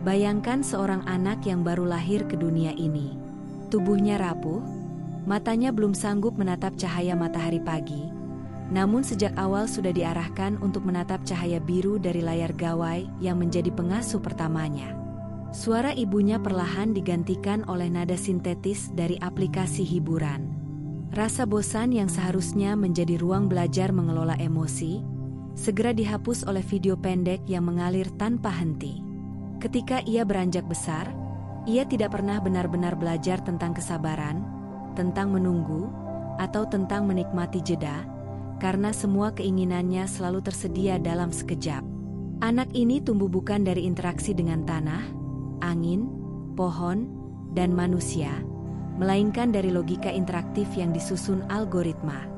Bayangkan seorang anak yang baru lahir ke dunia ini. Tubuhnya rapuh, matanya belum sanggup menatap cahaya matahari pagi, namun sejak awal sudah diarahkan untuk menatap cahaya biru dari layar gawai yang menjadi pengasuh pertamanya. Suara ibunya perlahan digantikan oleh nada sintetis dari aplikasi hiburan. Rasa bosan yang seharusnya menjadi ruang belajar mengelola emosi, segera dihapus oleh video pendek yang mengalir tanpa henti. Ketika ia beranjak besar, ia tidak pernah benar-benar belajar tentang kesabaran, tentang menunggu, atau tentang menikmati jeda, karena semua keinginannya selalu tersedia dalam sekejap. Anak ini tumbuh bukan dari interaksi dengan tanah, angin, pohon, dan manusia, melainkan dari logika interaktif yang disusun algoritma.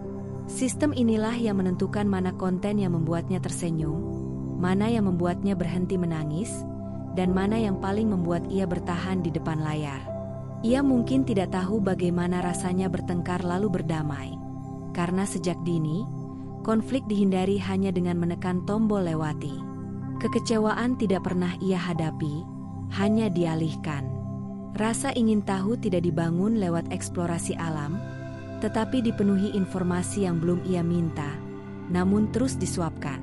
Sistem inilah yang menentukan mana konten yang membuatnya tersenyum, mana yang membuatnya berhenti menangis, dan mana yang paling membuat ia bertahan di depan layar. Ia mungkin tidak tahu bagaimana rasanya bertengkar lalu berdamai. Karena sejak dini, konflik dihindari hanya dengan menekan tombol lewati. Kekecewaan tidak pernah ia hadapi, hanya dialihkan. Rasa ingin tahu tidak dibangun lewat eksplorasi alam, tetapi dipenuhi informasi yang belum ia minta, namun terus disuapkan.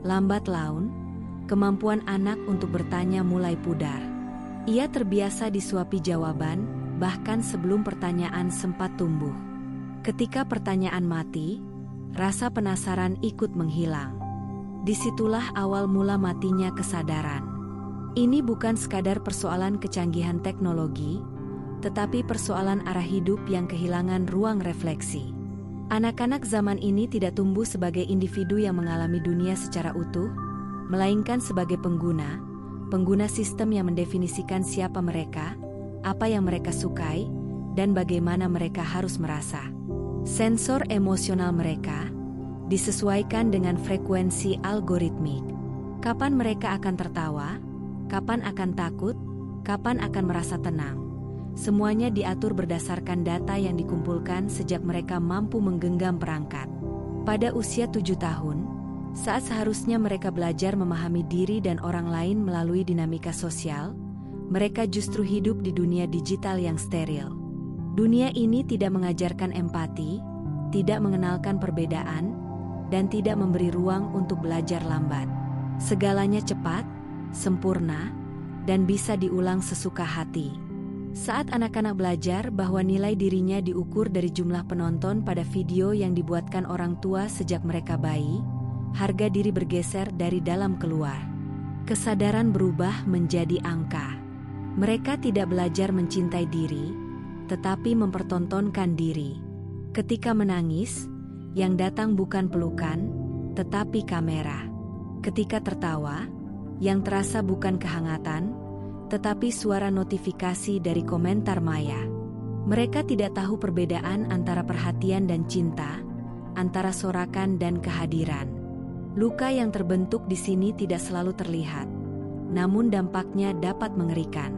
Lambat laun, kemampuan anak untuk bertanya mulai pudar. Ia terbiasa disuapi jawaban, bahkan sebelum pertanyaan sempat tumbuh. Ketika pertanyaan mati, rasa penasaran ikut menghilang. Disitulah awal mula matinya kesadaran. Ini bukan sekadar persoalan kecanggihan teknologi, tetapi persoalan arah hidup yang kehilangan ruang refleksi. Anak-anak zaman ini tidak tumbuh sebagai individu yang mengalami dunia secara utuh, melainkan sebagai pengguna sistem yang mendefinisikan siapa mereka, apa yang mereka sukai, dan bagaimana mereka harus merasa. Sensor emosional mereka disesuaikan dengan frekuensi algoritmik. Kapan mereka akan tertawa, kapan akan takut, kapan akan merasa tenang. Semuanya diatur berdasarkan data yang dikumpulkan sejak mereka mampu menggenggam perangkat. Pada usia 7 tahun, saat seharusnya mereka belajar memahami diri dan orang lain melalui dinamika sosial, mereka justru hidup di dunia digital yang steril. Dunia ini tidak mengajarkan empati, tidak mengenalkan perbedaan, dan tidak memberi ruang untuk belajar lambat. Segalanya cepat, sempurna, dan bisa diulang sesuka hati. Saat anak-anak belajar bahwa nilai dirinya diukur dari jumlah penonton pada video yang dibuatkan orang tua sejak mereka bayi, harga diri bergeser dari dalam keluar. Kesadaran berubah menjadi angka. Mereka tidak belajar mencintai diri, tetapi mempertontonkan diri. Ketika menangis, yang datang bukan pelukan, tetapi kamera. Ketika tertawa, yang terasa bukan kehangatan, tetapi suara notifikasi dari komentar maya. Mereka tidak tahu perbedaan antara perhatian dan cinta, antara sorakan dan kehadiran. Luka yang terbentuk di sini tidak selalu terlihat, namun dampaknya dapat mengerikan.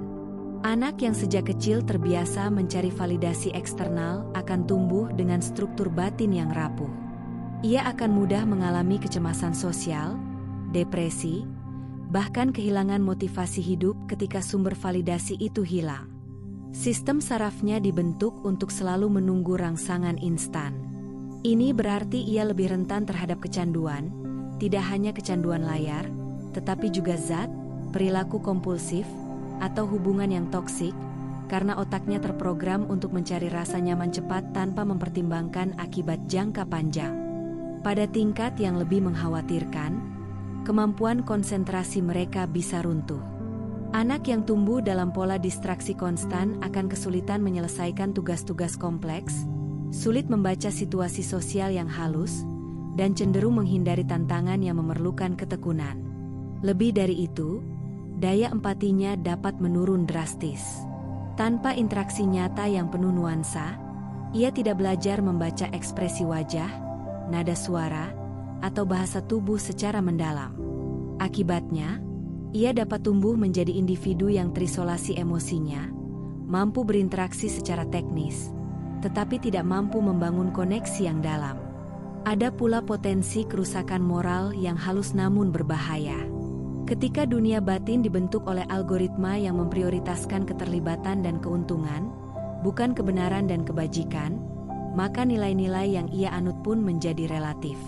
Anak yang sejak kecil terbiasa mencari validasi eksternal akan tumbuh dengan struktur batin yang rapuh. Ia akan mudah mengalami kecemasan sosial, depresi, bahkan kehilangan motivasi hidup ketika sumber validasi itu hilang. Sistem sarafnya dibentuk untuk selalu menunggu rangsangan instan. Ini berarti ia lebih rentan terhadap kecanduan, tidak hanya kecanduan layar, tetapi juga zat, perilaku kompulsif, atau hubungan yang toksik, karena otaknya terprogram untuk mencari rasa nyaman cepat tanpa mempertimbangkan akibat jangka panjang. Pada tingkat yang lebih mengkhawatirkan, kemampuan konsentrasi mereka bisa runtuh. Anak yang tumbuh dalam pola distraksi konstan akan kesulitan menyelesaikan tugas-tugas kompleks, sulit membaca situasi sosial yang halus, dan cenderung menghindari tantangan yang memerlukan ketekunan. Lebih dari itu, daya empatinya dapat menurun drastis. Tanpa interaksi nyata yang penuh nuansa, ia tidak belajar membaca ekspresi wajah, nada suara, atau bahasa tubuh secara mendalam. Akibatnya, ia dapat tumbuh menjadi individu yang terisolasi emosinya, mampu berinteraksi secara teknis, tetapi tidak mampu membangun koneksi yang dalam. Ada pula potensi kerusakan moral yang halus namun berbahaya. Ketika dunia batin dibentuk oleh algoritma yang memprioritaskan keterlibatan dan keuntungan, bukan kebenaran dan kebajikan, maka nilai-nilai yang ia anut pun menjadi relatif.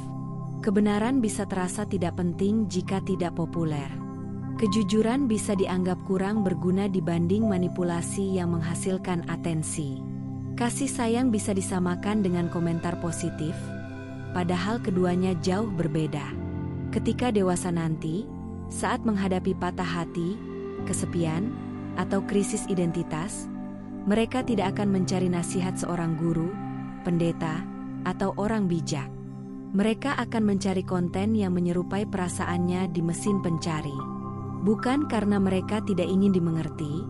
Kebenaran bisa terasa tidak penting jika tidak populer. Kejujuran bisa dianggap kurang berguna dibanding manipulasi yang menghasilkan atensi. Kasih sayang bisa disamakan dengan komentar positif, padahal keduanya jauh berbeda. Ketika dewasa nanti, saat menghadapi patah hati, kesepian, atau krisis identitas, mereka tidak akan mencari nasihat seorang guru, pendeta, atau orang bijak. Mereka akan mencari konten yang menyerupai perasaannya di mesin pencari. Bukan karena mereka tidak ingin dimengerti,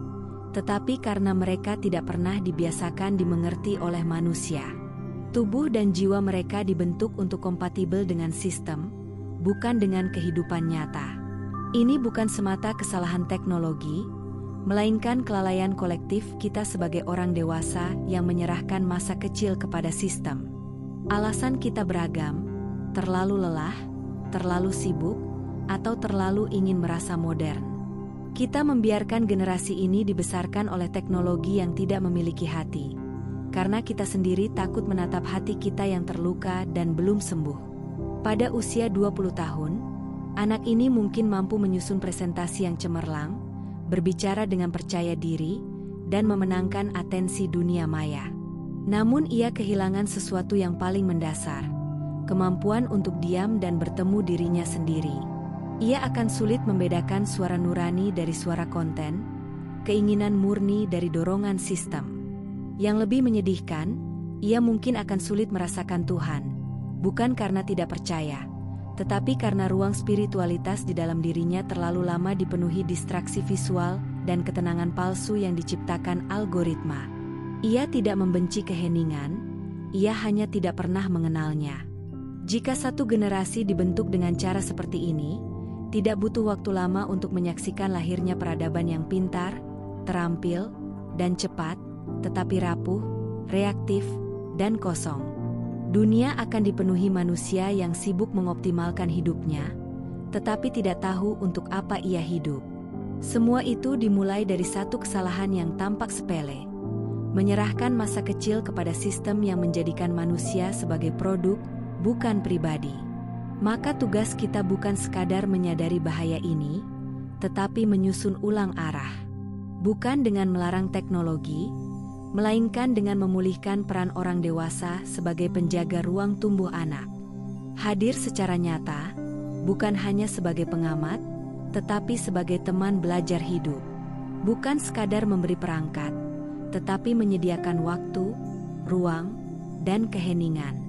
tetapi karena mereka tidak pernah dibiasakan dimengerti oleh manusia. Tubuh dan jiwa mereka dibentuk untuk kompatibel dengan sistem, bukan dengan kehidupan nyata. Ini bukan semata kesalahan teknologi, melainkan kelalaian kolektif kita sebagai orang dewasa yang menyerahkan masa kecil kepada sistem. Alasan kita beragam, terlalu lelah, terlalu sibuk, atau terlalu ingin merasa modern. Kita membiarkan generasi ini dibesarkan oleh teknologi yang tidak memiliki hati, karena kita sendiri takut menatap hati kita yang terluka dan belum sembuh. Pada usia 20 tahun, anak ini mungkin mampu menyusun presentasi yang cemerlang, berbicara dengan percaya diri, dan memenangkan atensi dunia maya. Namun ia kehilangan sesuatu yang paling mendasar, kemampuan untuk diam dan bertemu dirinya sendiri. Ia akan sulit membedakan suara nurani dari suara konten, keinginan murni dari dorongan sistem. Yang lebih menyedihkan, ia mungkin akan sulit merasakan Tuhan, bukan karena tidak percaya, tetapi karena ruang spiritualitas di dalam dirinya terlalu lama dipenuhi distraksi visual dan ketenangan palsu yang diciptakan algoritma. Ia tidak membenci keheningan, ia hanya tidak pernah mengenalnya. Jika satu generasi dibentuk dengan cara seperti ini, tidak butuh waktu lama untuk menyaksikan lahirnya peradaban yang pintar, terampil, dan cepat, tetapi rapuh, reaktif, dan kosong. Dunia akan dipenuhi manusia yang sibuk mengoptimalkan hidupnya, tetapi tidak tahu untuk apa ia hidup. Semua itu dimulai dari satu kesalahan yang tampak sepele, menyerahkan masa kecil kepada sistem yang menjadikan manusia sebagai produk, bukan pribadi. Maka tugas kita bukan sekadar menyadari bahaya ini, tetapi menyusun ulang arah. Bukan dengan melarang teknologi, melainkan dengan memulihkan peran orang dewasa sebagai penjaga ruang tumbuh anak. Hadir secara nyata, bukan hanya sebagai pengamat, tetapi sebagai teman belajar hidup. Bukan sekadar memberi perangkat, tetapi menyediakan waktu, ruang, dan keheningan.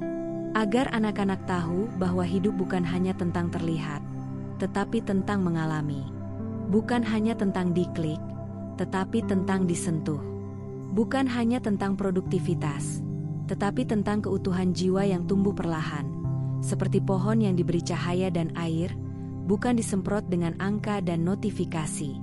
Agar anak-anak tahu bahwa hidup bukan hanya tentang terlihat, tetapi tentang mengalami. Bukan hanya tentang diklik, tetapi tentang disentuh. Bukan hanya tentang produktivitas, tetapi tentang keutuhan jiwa yang tumbuh perlahan, seperti pohon yang diberi cahaya dan air, bukan disemprot dengan angka dan notifikasi.